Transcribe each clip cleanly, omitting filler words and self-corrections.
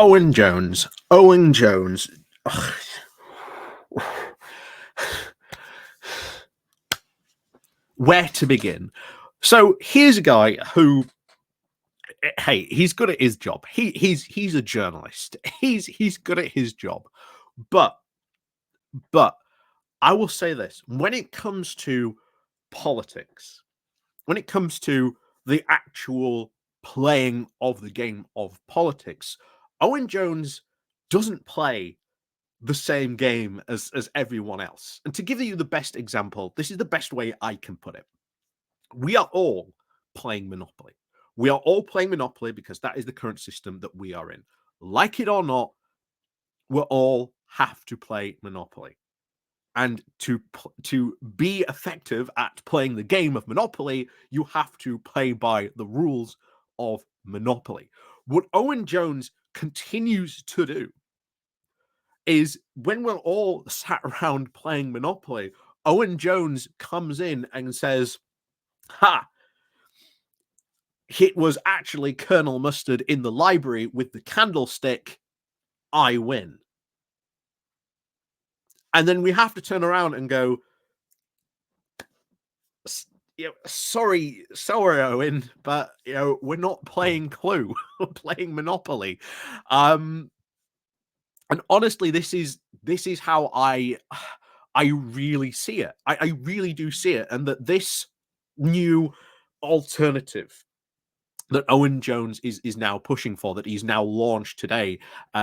Owen Jones. Owen Jones. Ugh. Where to begin? So here's a guy who, hey, he's good at his job. He's a journalist. He's good at his job. But I will say this: when it comes to politics, when it comes to the actual playing of the game of politics, Owen Jones doesn't play the same game as everyone else. And to give you the best example, this is the best way I can put it. We are all playing Monopoly. We are all playing Monopoly because that is the current system that we are in. Like it or not, we all have to play Monopoly. And to be effective at playing the game of Monopoly, you have to play by the rules of Monopoly. What Owen Jones continues to do is when we're all sat around playing Monopoly, Owen Jones comes in and says, "Ha! It was actually Colonel Mustard in the library with the candlestick. I win." And then we have to turn around and go, sorry, Owen, but we're not playing Clue. We're playing Monopoly. And honestly, this is how I really see it. I really do see it, and that this new alternative that Owen Jones is now pushing for, that he's now launched today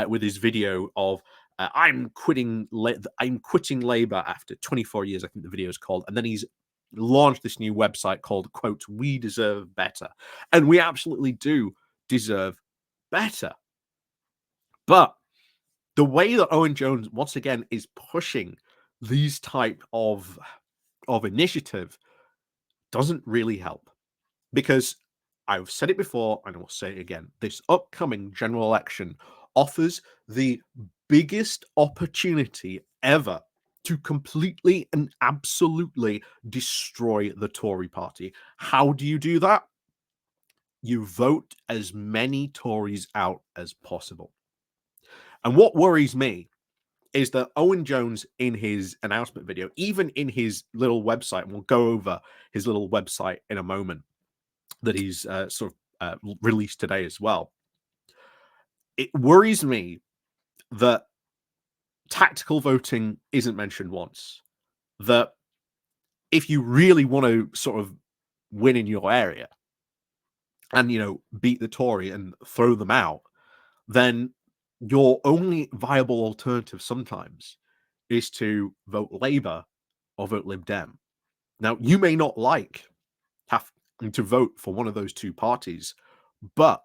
with his video of I'm quitting labor after 24 years, I think the video is called, and then he's launched this new website called, quote, "We deserve better," and we absolutely do deserve better. But the way that Owen Jones once again is pushing these type of initiative doesn't really help, because I've said it before and I will say it again. This upcoming general election offers the biggest opportunity ever to completely and absolutely destroy the Tory party. How do you do that? You vote as many Tories out as possible. And what worries me is that Owen Jones, in his announcement video, even in his little website, and we'll go over his little website in a moment, that he's released today as well. It worries me that tactical voting isn't mentioned once. That if you really want to sort of win in your area and, beat the Tory and throw them out, then your only viable alternative sometimes is to vote Labour or vote Lib Dem. Now, you may not like having to vote for one of those two parties, but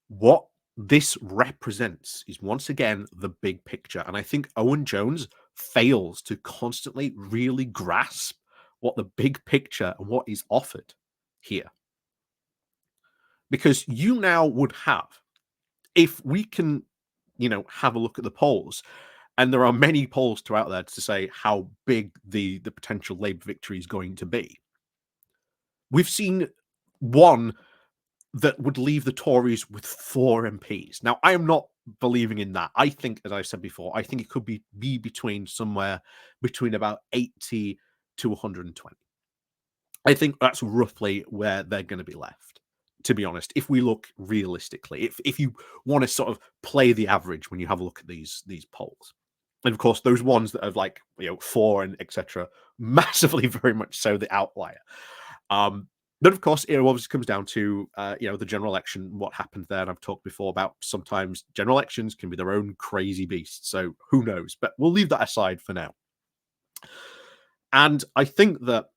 what this represents is once again the big picture. And I think Owen Jones fails to constantly really grasp what the big picture and what is offered here. Because you now would have, if we can, have a look at the polls, and there are many polls throughout there to say how big the potential Labour victory is going to be. We've seen one that would leave the Tories with 4 MPs. Now, I am not believing in that. I think, as I said before, I think it could be between somewhere between about 80 to 120. I think that's roughly where they're going to be left, to be honest, if we look realistically. If you want to sort of play the average when you have a look at these polls. And of course, those ones that have 4 and etc., massively, very much so, the outlier. Then, of course, it obviously comes down to, the general election, what happened there. And I've talked before about sometimes general elections can be their own crazy beast. So who knows? But we'll leave that aside for now. And I think that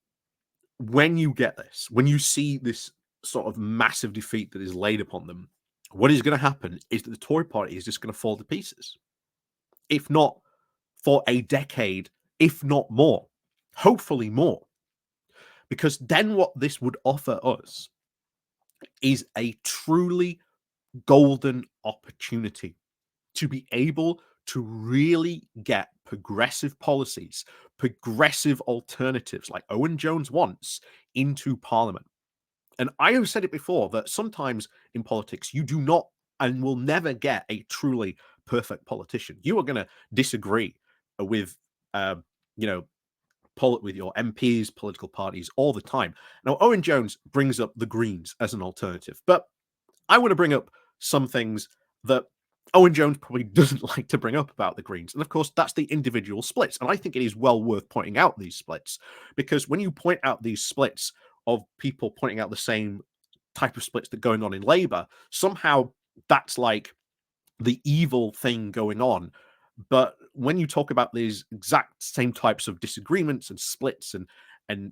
when you get this, when you see this sort of massive defeat that is laid upon them, what is going to happen is that the Tory party is just going to fall to pieces. If not for a decade, if not more, hopefully more. Because then what this would offer us is a truly golden opportunity to be able to really get progressive policies, progressive alternatives like Owen Jones wants into Parliament. And I have said it before that sometimes in politics, you do not and we'll never get a truly perfect politician. You are going to disagree with, uh, you know, with your MPs, political parties all the time. Now, Owen Jones brings up the Greens as an alternative, but I want to bring up some things that Owen Jones probably doesn't like to bring up about the Greens. And of course, that's the individual splits. And I think it is well worth pointing out these splits, because when you point out these splits of people pointing out the same type of splits that are going on in Labour, somehow that's like the evil thing going on. But when you talk about these exact same types of disagreements and splits and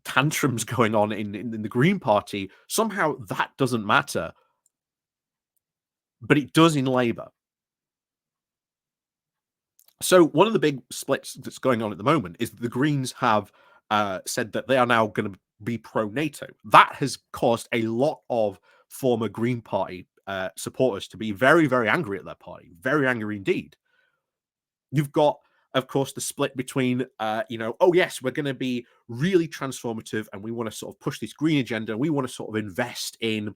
tantrums going on in the Green Party, somehow that doesn't matter, but it does in Labour. So one of the big splits that's going on at the moment is that the Greens have said that they are now going to be pro-NATO. That has caused a lot of former Green Party supporters to be very, very angry at their party, very angry indeed. You've got, of course, the split between, oh, yes, we're going to be really transformative and we want to sort of push this green agenda and we want to sort of invest in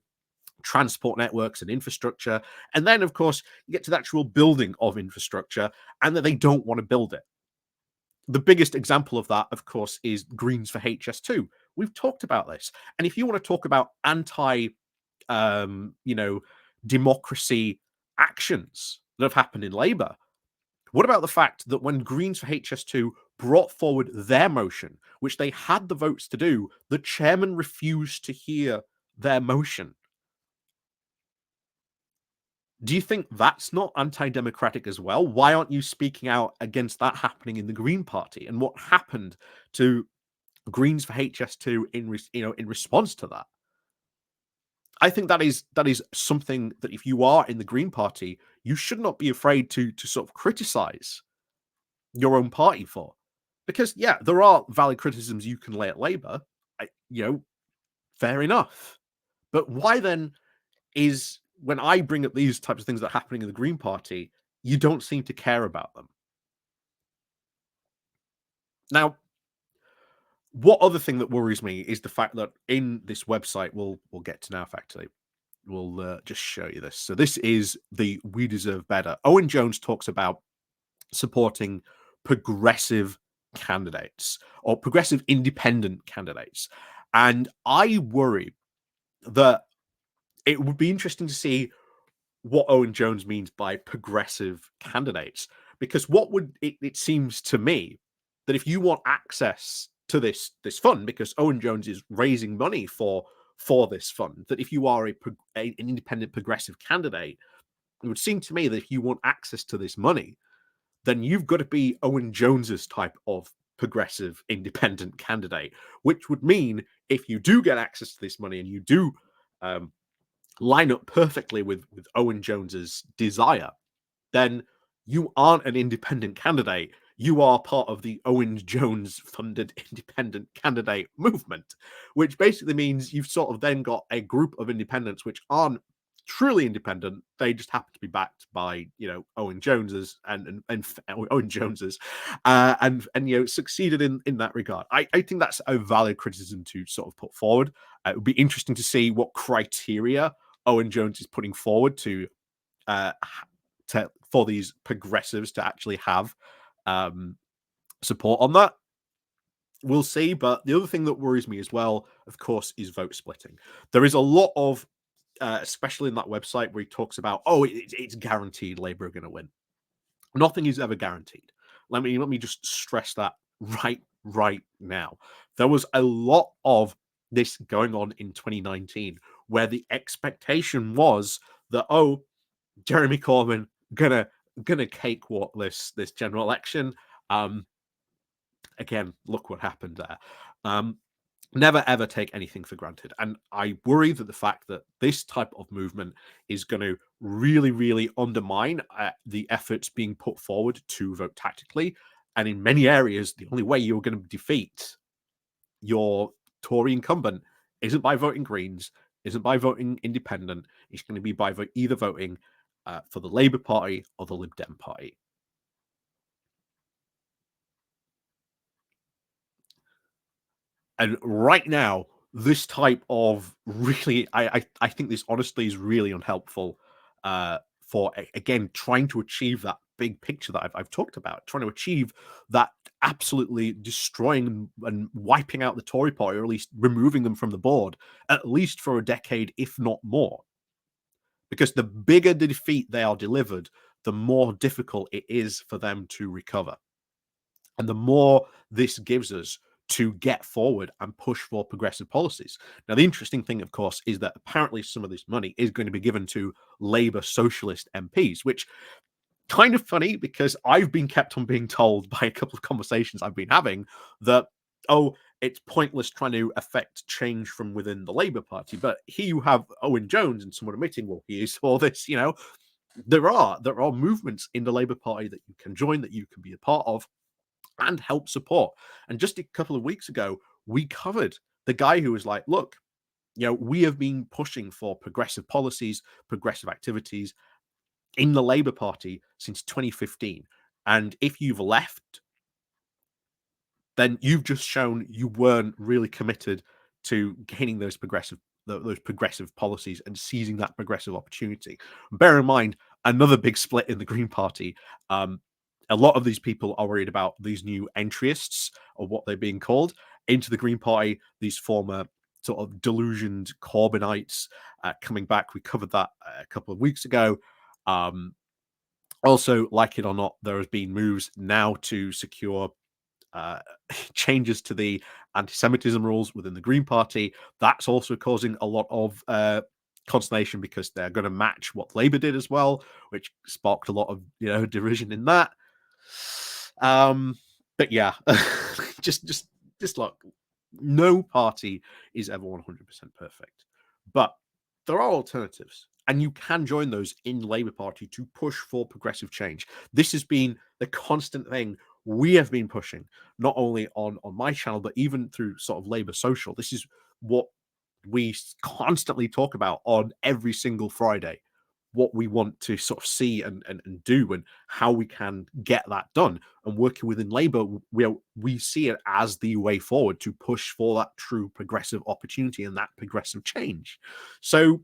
transport networks and infrastructure. And then, of course, you get to the actual building of infrastructure and that they don't want to build it. The biggest example of that, of course, is Greens for HS2. We've talked about this. And if you want to talk about democracy actions that have happened in Labour, what about the fact that when Greens for HS2 brought forward their motion, which they had the votes to do, the chairman refused to hear their motion? Do you think that's not anti-democratic as well? Why aren't you speaking out against that happening in the Green Party? And what happened to Greens for HS2 in response to that? I think that is something that if you are in the Green Party, you should not be afraid to sort of criticize your own party for. Because yeah, there are valid criticisms you can lay at Labour. Fair enough. But why then is when I bring up these types of things that are happening in the Green Party, you don't seem to care about them? Now, what other thing that worries me is the fact that in this website, we'll get to now. Actually, we'll just show you this. So this is the We Deserve Better. Owen Jones talks about supporting progressive candidates or progressive independent candidates, and I worry that it would be interesting to see what Owen Jones means by progressive candidates. Because what would it seems to me that if you want access to this fund, because Owen Jones is raising money for this fund, that if you are an independent progressive candidate, it would seem to me that if you want access to this money, then you've got to be Owen Jones's type of progressive independent candidate, which would mean if you do get access to this money and you do um, line up perfectly with Owen Jones's desire, then you aren't an independent candidate. You are part of the Owen Jones funded independent candidate movement, which basically means you've sort of then got a group of independents which aren't truly independent. They just happen to be backed by Owen Jones's and Owen Jones's and succeeded in that regard. I think that's a valid criticism to sort of put forward. It would be interesting to see what criteria Owen Jones is putting forward uh, for these progressives to actually have support on that. We'll see. But the other thing that worries me as well, of course, is vote splitting. There is a lot of, especially in that website where he talks about, it's guaranteed Labour are going to win. Nothing is ever guaranteed. Let me just stress that right now. There was a lot of this going on in 2019 where the expectation was that Jeremy Corbyn gonna cakewalk this general election. Again, look what happened there. Never ever take anything for granted, and I worry that the fact that this type of movement is going to really, really undermine the efforts being put forward to vote tactically, and in many areas, the only way you're going to defeat your Tory incumbent isn't by voting Greens, isn't by voting Independent. It's going to be by either voting for the Labour Party or the Lib Dem Party. And right now, this type of really, I think this honestly is really unhelpful for again trying to achieve that big picture that I've talked about, trying to achieve that absolutely destroying and wiping out the Tory party, or at least removing them from the board, at least for a decade, if not more. Because the bigger the defeat they are delivered, the more difficult it is for them to recover. And the more this gives us to get forward and push for progressive policies. Now, the interesting thing, of course, is that apparently some of this money is going to be given to Labour Socialist MPs, which kind of funny because I've been kept on being told by a couple of conversations I've been having that, oh, it's pointless trying to affect change from within the Labour Party. But here you have Owen Jones and someone admitting, well, he is for this, there are movements in the Labour Party that you can join, that you can be a part of and help support. And just a couple of weeks ago, we covered the guy who was like, look, we have been pushing for progressive policies, progressive activities in the Labour Party since 2015. And if you've left, then you've just shown you weren't really committed to gaining those progressive policies and seizing that progressive opportunity. Bear in mind, another big split in the Green Party. A lot of these people are worried about these new entryists, or what they're being called, into the Green Party, these former sort of delusioned Corbynites coming back. We covered that a couple of weeks ago. Also, like it or not, there has been moves now to secure uh, changes to the anti-Semitism rules within the Green Party. That's also causing a lot of consternation because they're going to match what Labour did as well, which sparked a lot of derision in that. But yeah, just look, no party is ever 100% perfect, but there are alternatives, and you can join those in the Labour Party to push for progressive change. This has been the constant thing we have been pushing, not only on my channel, but even through sort of Labour Social. This is what we constantly talk about on every single Friday, what we want to sort of see and do, and how we can get that done. And working within Labour, we see it as the way forward to push for that true progressive opportunity and that progressive change. So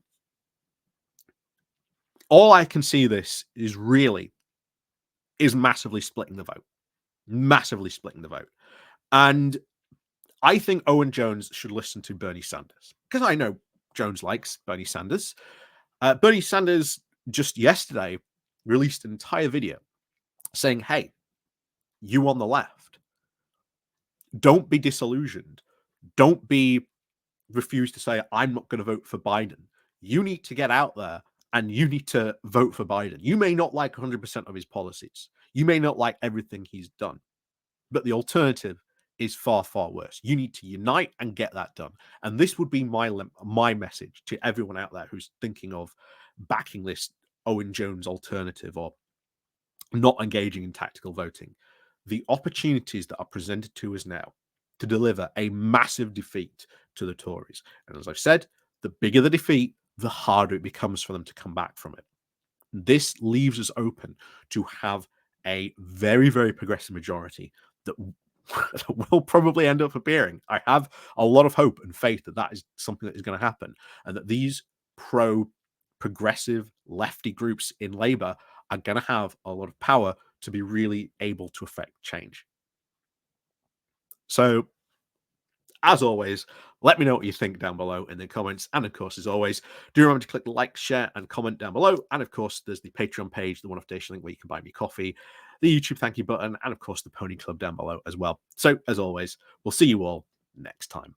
all I can see this is massively splitting the vote, massively splitting the vote. And I think Owen Jones should listen to Bernie Sanders, because I know Jones likes Bernie Sanders. Bernie Sanders just yesterday released an entire video saying, hey, you on the left, don't be disillusioned. Don't be refused to say, I'm not going to vote for Biden. You need to get out there and you need to vote for Biden. You may not like 100% of his policies. You may not like everything he's done, but the alternative is far, far worse. You need to unite and get that done. And this would be my message to everyone out there who's thinking of backing this Owen Jones alternative or not engaging in tactical voting. The opportunities that are presented to us now to deliver a massive defeat to the Tories. And as I've said, the bigger the defeat, the harder it becomes for them to come back from it. This leaves us open to have a very, very progressive majority that will probably end up appearing. I have a lot of hope and faith that that is something that is going to happen, and that these progressive lefty groups in Labour are going to have a lot of power to be really able to affect change. So, as always, let me know what you think down below in the comments. And of course, as always, do remember to click the like, share, and comment down below. And of course, there's the Patreon page, the one-off donation link where you can buy me coffee, the YouTube thank you button, and of course, the Pony Club down below as well. So, as always, we'll see you all next time.